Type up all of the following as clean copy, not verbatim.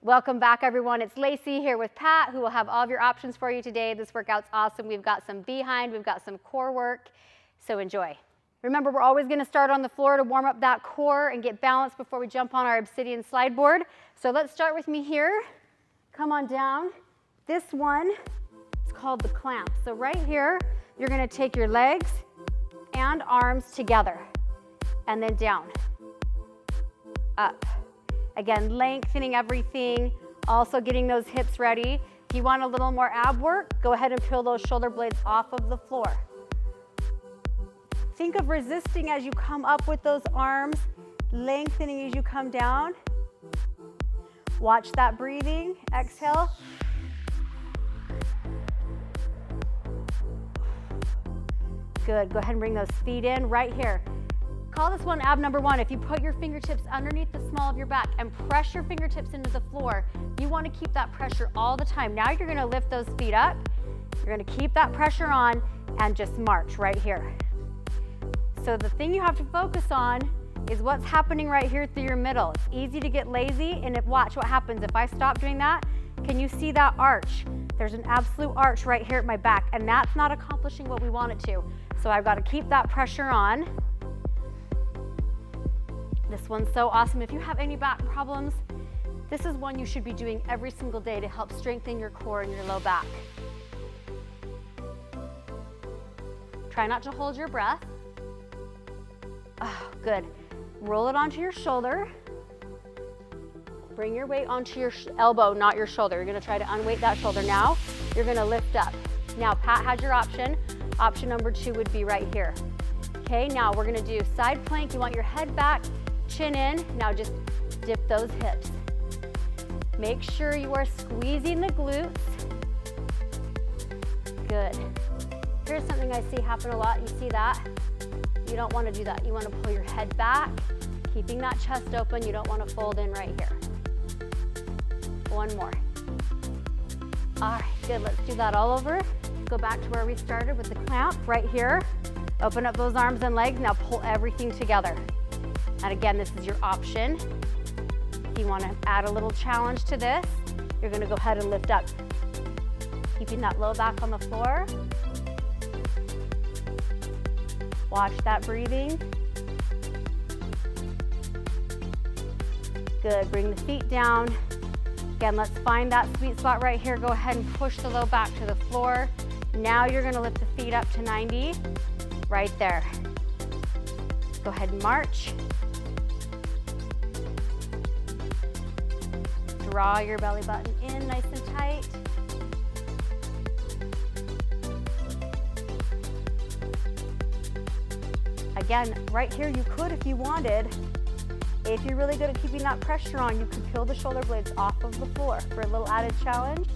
Welcome back, everyone. It's Lacey here with Pat, who will have all of your options for you today. This workout's awesome. We've got some behind, we've got some core work, so enjoy. Remember, we're always going to start on the floor to warm up that core and get balanced before we jump on our Obsidian Slideboard. So let's start with me here. Come on down. This one is called the clamp. So right here, you're going to take your legs and arms together, and then down, up. Again, lengthening everything, also getting those hips ready. If you want a little more ab work, go ahead and peel those shoulder blades off of the floor. Think of resisting as you come up with those arms, lengthening as you come down. Watch that breathing. Exhale. Good. Go ahead and bring those feet in right here. Call this one ab number one. If you put your fingertips underneath the small of your back and press your fingertips into the floor, you want to keep that pressure all the time. Now you're going to lift those feet up. You're going to keep that pressure on and just march right here. So the thing you have to focus on is what's happening right here through your middle. It's easy to get lazy, and watch what happens. If I stop doing that, can you see that arch? There's an absolute arch right here at my back, and that's not accomplishing what we want it to. So I've got to keep that pressure on. This one's so awesome. If you have any back problems, this is one you should be doing every single day to help strengthen your core and your low back. Try not to hold your breath. Oh, good. Roll it onto your shoulder. Bring your weight onto your elbow, not your shoulder. You're going to try to unweight that shoulder. Now, you're going to lift up. Now, Pat has your option. Option number two would be right here. Okay, now we're going to do side plank. You want your head back, chin in. Now just dip those hips. Make sure you are squeezing the glutes. Good. Here's something I see happen a lot. You see that? You don't want to do that. You want to pull your head back, keeping that chest open. You don't want to fold in right here. One more. All right, good. Let's do that all over. Go back to where we started with the clamp right here. Open up those arms and legs. Now pull everything together. And again, this is your option. If you want to add a little challenge to this, you're going to go ahead and lift up. Keeping that low back on the floor. Watch that breathing. Good. Bring the feet down. Again, let's find that sweet spot right here. Go ahead and push the low back to the floor. Now you're going to lift the feet up to 90. Right there. Go ahead and march. Draw your belly button in nice and tight. Again, right here you could, if you wanted, if you're really good at keeping that pressure on, you can peel the shoulder blades off of the floor for a little added challenge.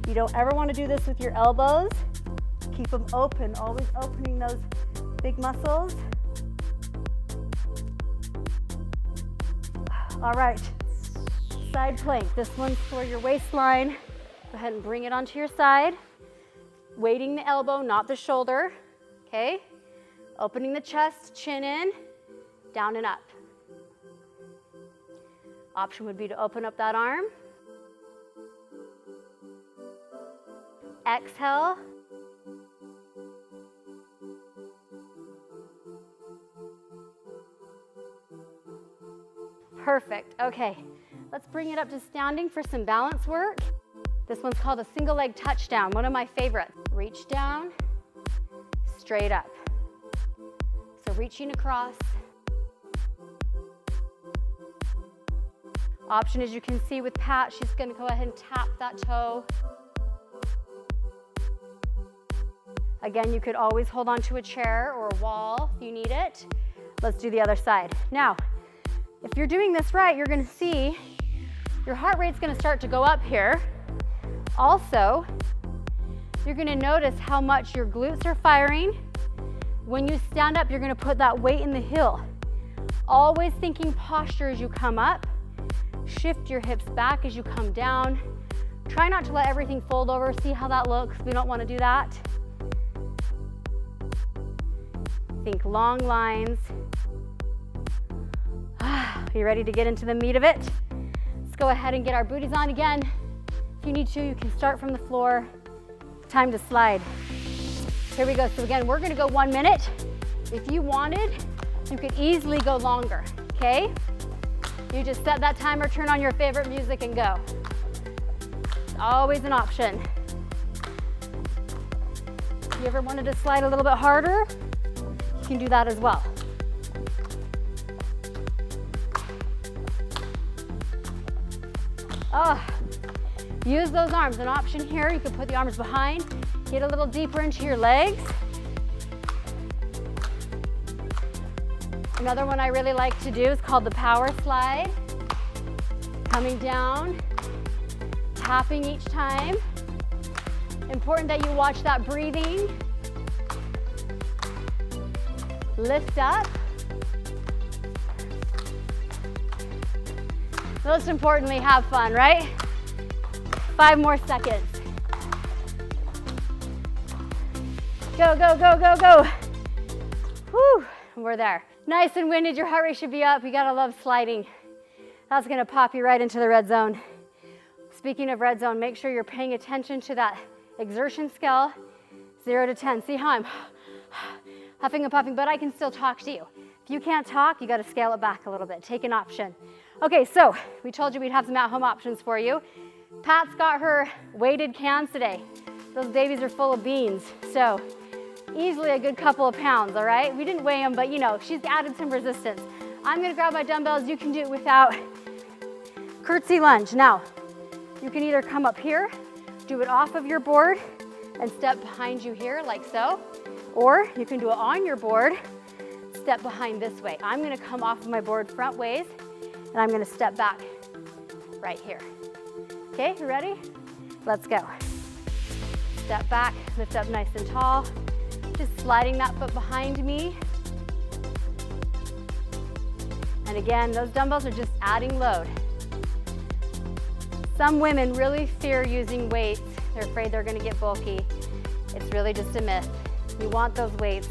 You don't ever want to do this with your elbows. Keep them open, always opening those big muscles. All right, side plank. This one's for your waistline. Go ahead and bring it onto your side. Weighting the elbow, not the shoulder, okay? Opening the chest, chin in, down and up. Option would be to open up that arm. Exhale. Perfect, okay. Let's bring it up to standing for some balance work. This one's called a single leg touchdown, one of my favorites. Reach down, straight up. So reaching across. Option, as you can see with Pat, she's gonna go ahead and tap that toe. Again, you could always hold onto a chair or a wall if you need it. Let's do the other side. Now, if you're doing this right, you're gonna see your heart rate's gonna start to go up here. Also, you're gonna notice how much your glutes are firing. When you stand up, you're gonna put that weight in the heel. Always thinking posture as you come up. Shift your hips back as you come down. Try not to let everything fold over. See how that looks? We don't wanna do that. Think long lines. Are you ready to get into the meat of it? Let's go ahead and get our booties on again. If you need to, you can start from the floor. Time to slide. Here we go. So again, we're gonna go 1 minute. If you wanted, you could easily go longer, okay? You just set that timer, turn on your favorite music and go. It's always an option. If you ever wanted to slide a little bit harder, you can do that as well. Use those arms. An option here, you can put the arms behind, get a little deeper into your legs. Another one I really like to do is called the power slide. Coming down, tapping each time. Important that you watch that breathing. Lift up. Most importantly, have fun, right? 5 more seconds. Go, go, go, go, go. Whew, we're there. Nice and winded, your heart rate should be up. You gotta love sliding. That's gonna pop you right into the red zone. Speaking of red zone, make sure you're paying attention to that exertion scale, 0 to 10. See how I'm huffing and puffing, but I can still talk to you. If you can't talk, you gotta scale it back a little bit. Take an option. Okay, so we told you we'd have some at-home options for you. Pat's got her weighted cans today. Those babies are full of beans, so easily a good couple of pounds, all right? We didn't weigh them, but you know, she's added some resistance. I'm gonna grab my dumbbells. You can do it without. Curtsy lunge. Now, you can either come up here, do it off of your board, and step behind you here like so, or you can do it on your board, step behind this way. I'm gonna come off of my board front ways, and I'm gonna step back right here. Okay, you ready? Let's go. Step back, lift up nice and tall. Just sliding that foot behind me. And again, those dumbbells are just adding load. Some women really fear using weights. They're afraid they're gonna get bulky. It's really just a myth. You want those weights.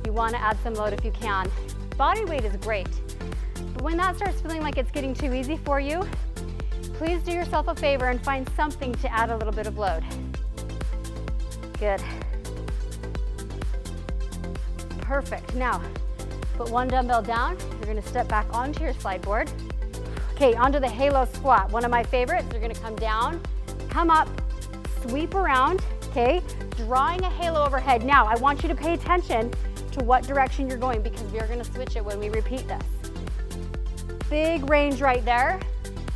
You wanna add some load if you can. Body weight is great. But when that starts feeling like it's getting too easy for you, please do yourself a favor and find something to add a little bit of load. Good. Perfect. Now, put one dumbbell down. You're gonna step back onto your slide board. Okay, onto the halo squat. One of my favorites. You're gonna come down, come up, sweep around, okay? Drawing a halo overhead. Now, I want you to pay attention to what direction you're going because we're gonna switch it when we repeat this. Big range right there.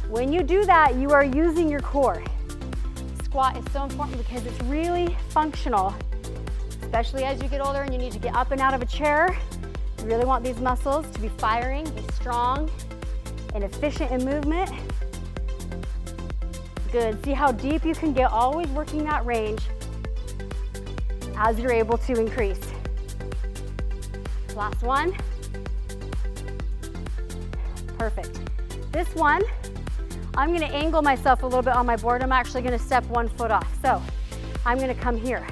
When you do that, you are using your core. Squat is so important because it's really functional, especially as you get older and you need to get up and out of a chair. You really want these muscles to be firing, be strong and efficient in movement. Good, see how deep you can get, always working that range as you're able to increase. Last one. Perfect. This one, I'm gonna angle myself a little bit on my board. I'm actually gonna step 1 foot off. So I'm gonna come here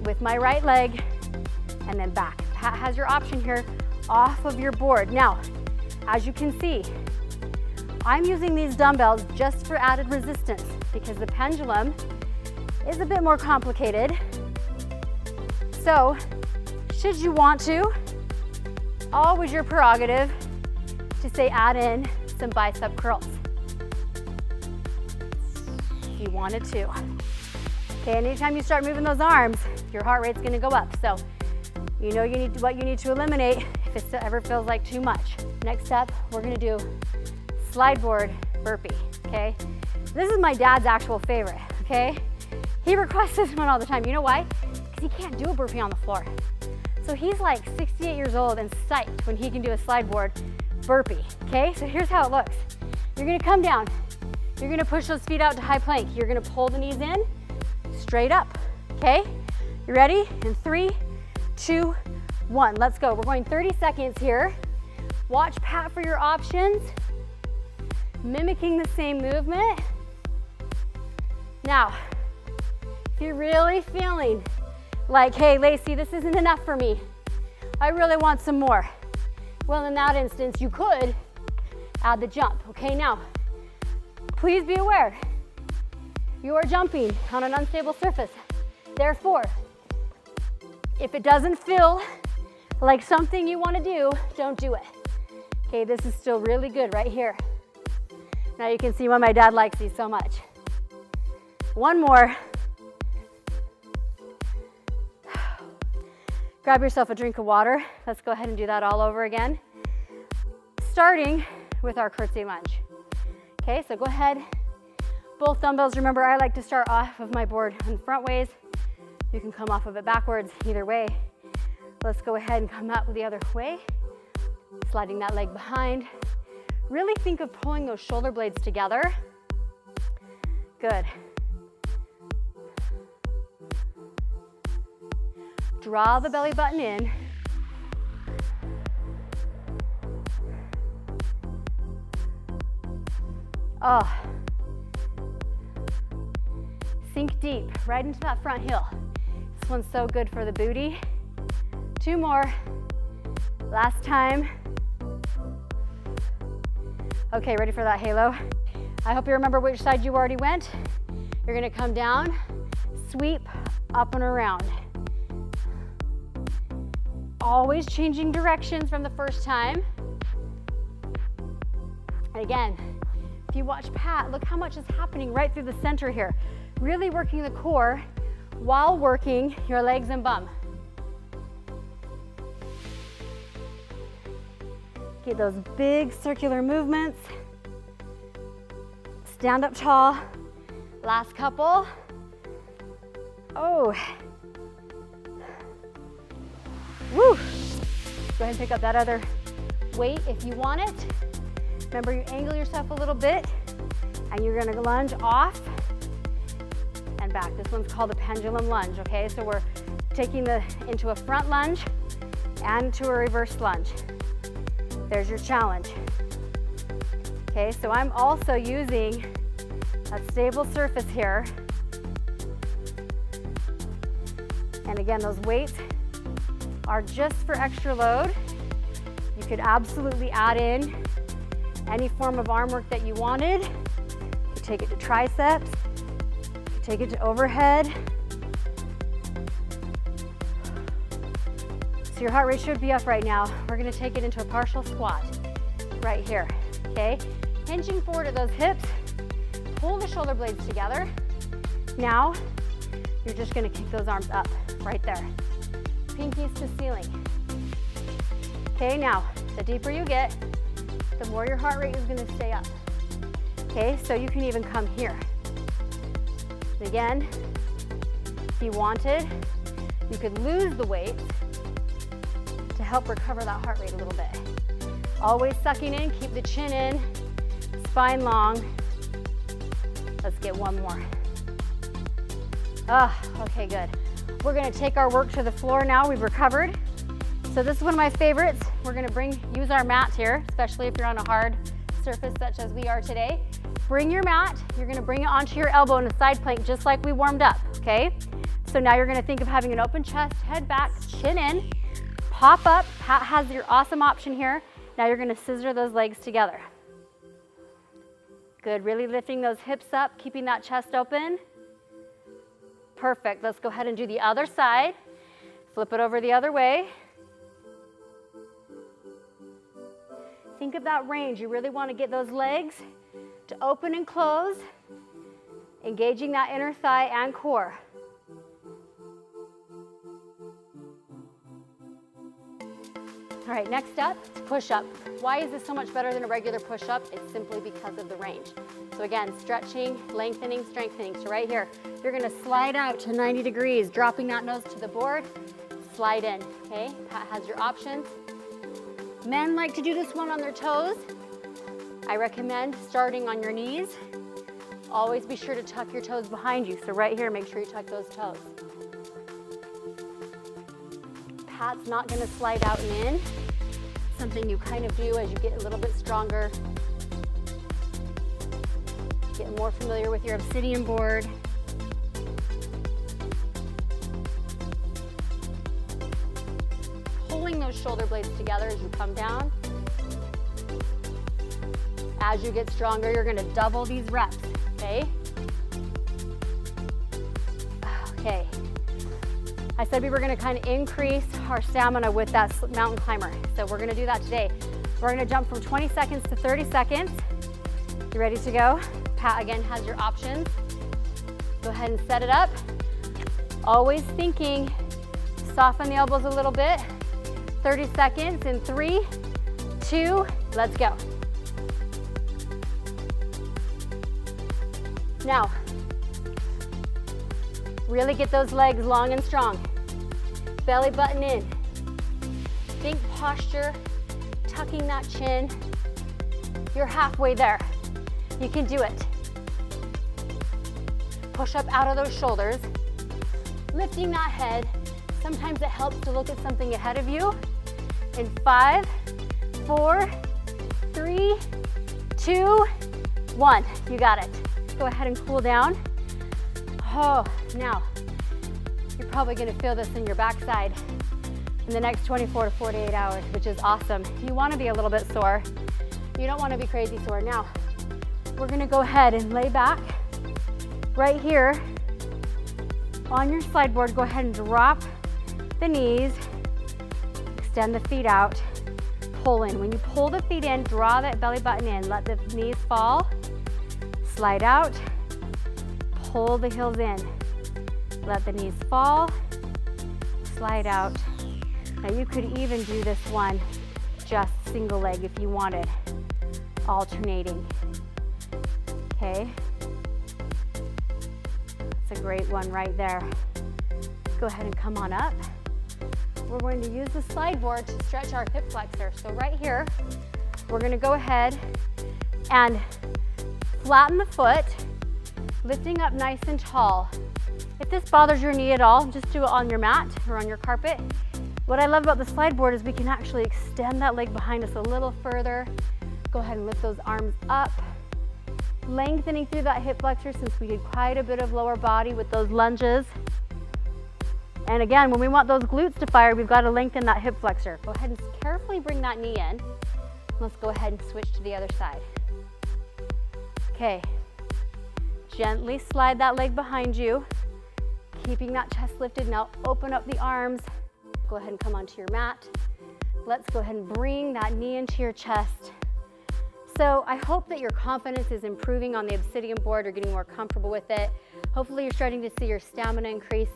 with my right leg and then back. Pat has your option here off of your board. Now, as you can see, I'm using these dumbbells just for added resistance because the pendulum is a bit more complicated. So, should you want to, always your prerogative to say add in some bicep curls. If you wanted to. Okay, anytime you start moving those arms, your heart rate's gonna go up. So you know what you need to eliminate if it ever feels like too much. Next up, we're gonna do slide board burpee, okay? This is my dad's actual favorite, okay? He requests this one all the time. You know why? Because he can't do a burpee on the floor. So he's like 68 years old and psyched when he can do a slide board burpee, okay? So here's how it looks. You're gonna come down. You're gonna push those feet out to high plank. You're gonna pull the knees in, straight up, okay? You ready? In 3, 2, 1, let's go. We're going 30 seconds here. Watch Pat for your options. Mimicking the same movement. Now, if you're really feeling like, hey, Lacey, this isn't enough for me. I really want some more. Well, in that instance, you could add the jump. Okay, now, please be aware, you are jumping on an unstable surface. Therefore, if it doesn't feel like something you want to do, don't do it. Okay, this is still really good right here. Now you can see why my dad likes these so much. One more. Grab yourself a drink of water. Let's go ahead and do that all over again. Starting with our curtsy lunge. Okay, so go ahead. Both dumbbells, remember I like to start off of my board in front ways. You can come off of it backwards, either way. Let's go ahead and come out the other way. Sliding that leg behind. Really think of pulling those shoulder blades together. Good. Draw the belly button in. Oh. Sink deep, right into that front heel. This one's so good for the booty. 2 more. Last time. Okay, ready for that halo? I hope you remember which side you already went. You're gonna come down, sweep, up and around. Always changing directions from the first time. And again, if you watch Pat, look how much is happening right through the center here. Really working the core while working your legs and bum. Get those big circular movements. Stand up tall. Last couple. Oh. Woo. Go ahead and pick up that other weight if you want it. Remember, you angle yourself a little bit and you're gonna lunge off and back. This one's called a pendulum lunge, okay? So we're taking into a front lunge and to a reverse lunge. There's your challenge. Okay, so I'm also using a stable surface here. And again, those weights are just for extra load. You could absolutely add in any form of arm work that you wanted. You could take it to triceps, you could take it to overhead. So your heart rate should be up right now. We're gonna take it into a partial squat right here, okay? Hinging forward at those hips, pull the shoulder blades together. Now, you're just gonna kick those arms up right there. Pinkies to ceiling. Okay, now, the deeper you get, the more your heart rate is gonna stay up. Okay, so you can even come here. Again, if you wanted, you could lose the weight to help recover that heart rate a little bit. Always sucking in, keep the chin in, spine long. Let's get one more. Okay, good. We're gonna take our work to the floor now. We've recovered. So this is one of my favorites. We're gonna use our mat here, especially if you're on a hard surface such as we are today. Bring your mat, you're gonna bring it onto your elbow in a side plank just like we warmed up, okay? So now you're gonna think of having an open chest, head back, chin in, pop up. Pat has your awesome option here. Now you're gonna scissor those legs together. Good, really lifting those hips up, keeping that chest open. Perfect, let's go ahead and do the other side. Flip it over the other way. Think of that range. You really want to get those legs to open and close, engaging that inner thigh and core. All right, next up, push-up. Why is this so much better than a regular push-up? It's simply because of the range. So again, stretching, lengthening, strengthening. So right here, you're gonna slide out to 90 degrees, dropping that nose to the board, slide in, okay? Pat has your options. Men like to do this one on their toes. I recommend starting on your knees. Always be sure to tuck your toes behind you. So right here, make sure you tuck those toes. Pat's not gonna slide out and in. Something you kind of do as you get a little bit stronger. Get more familiar with your Obsidian board. Pulling those shoulder blades together as you come down. As you get stronger, you're gonna double these reps, okay? Okay. I said we were gonna kind of increase our stamina with that mountain climber. So we're gonna do that today. We're gonna jump from 20 seconds to 30 seconds. You ready to go? Pat again has your options. Go ahead and set it up. Always thinking, soften the elbows a little bit. 30 seconds in 3, 2, let's go. Now, really get those legs long and strong. Belly button in. Think posture, tucking that chin. You're halfway there. You can do it. Push up out of those shoulders. Lifting that head. Sometimes it helps to look at something ahead of you. In 5, 4, 3, 2, 1. You got it. Go ahead and cool down. Oh, now, you're probably gonna feel this in your backside in the next 24 to 48 hours, which is awesome. You wanna be a little bit sore. You don't wanna be crazy sore. Now, we're gonna go ahead and lay back right here on your slide board. Go ahead and drop the knees, extend the feet out, pull in. When you pull the feet in, draw that belly button in, let the knees fall, slide out, pull the heels in, let the knees fall, slide out. Now you could even do this one just single leg if you wanted, alternating, okay? That's a great one right there. Go ahead and come on up. We're going to use the slide board to stretch our hip flexor. So right here, we're gonna go ahead and flatten the foot, lifting up nice and tall. If this bothers your knee at all, just do it on your mat or on your carpet. What I love about the slide board is we can actually extend that leg behind us a little further. Go ahead and lift those arms up. Lengthening through that hip flexor since we did quite a bit of lower body with those lunges. And again, when we want those glutes to fire, we've got to lengthen that hip flexor. Go ahead and carefully bring that knee in. Let's go ahead and switch to the other side. Okay, gently slide that leg behind you, keeping that chest lifted. Now open up the arms. Go ahead and come onto your mat. Let's go ahead and bring that knee into your chest. So I hope that your confidence is improving on the Obsidian board. You're getting more comfortable with it. Hopefully you're starting to see your stamina increase.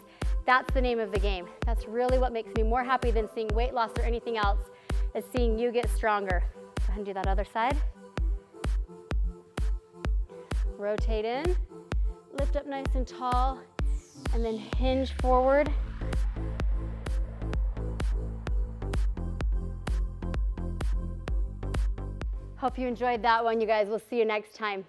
That's the name of the game. That's really what makes me more happy than seeing weight loss or anything else, is seeing you get stronger. Go ahead and do that other side. Rotate in, lift up nice and tall, and then hinge forward. Hope you enjoyed that one, you guys. We'll see you next time.